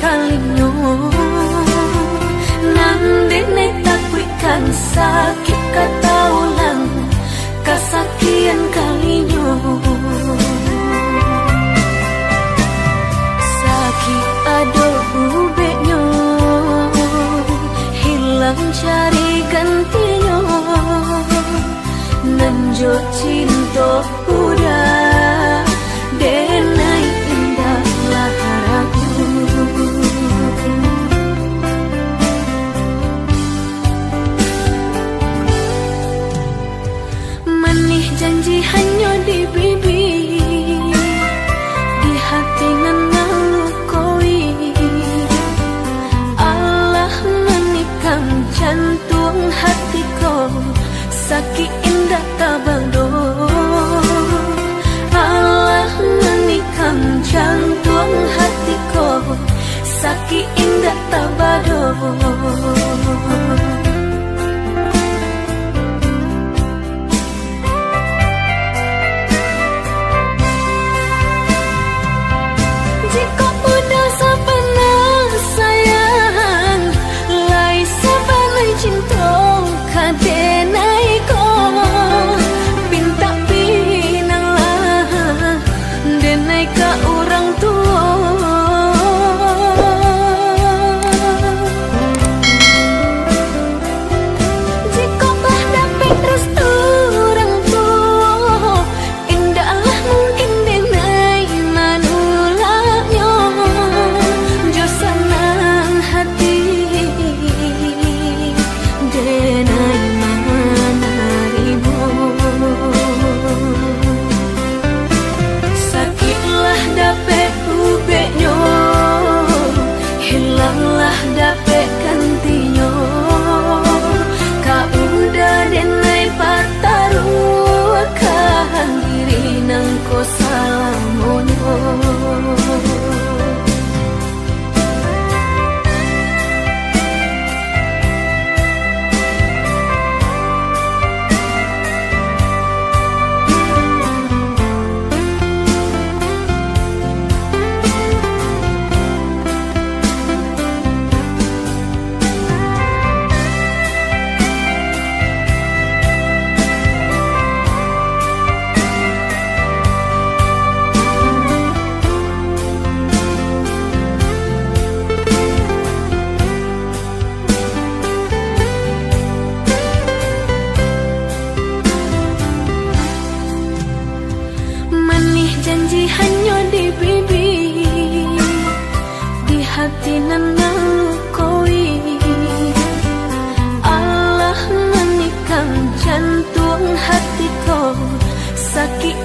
kalinyo. Nande nay takwikan sakit kataulang kasakian kalinyo. Sakit ado ubeknyo, hilang cari gantinya. Nanjo cinta udah denai indahlah harapku. Manih janji hanya di bibir, di hati nan ngalukoi. Allah menikam jantung hatiku, sakit indah tabado. Allah menikam jantung hatiku, sakit indah tabado. Jika udah sebenar sayang, lai sebenai cinta kadenai ko. Pinta pinang lah denai ka orang tua. Jika bah dapat restu orang tua, indahlah mungkin denai manulaknya. Jo senang hati denai manarimu. Sakitlah dapet ubeknya, hilanglah dapet gantinya. Kau udah denai patarukan diri nang ko salamonyo. Manih janji hanya di bibir, di hati nan ngalukoi. Allah menikam jantung hatiku, sakit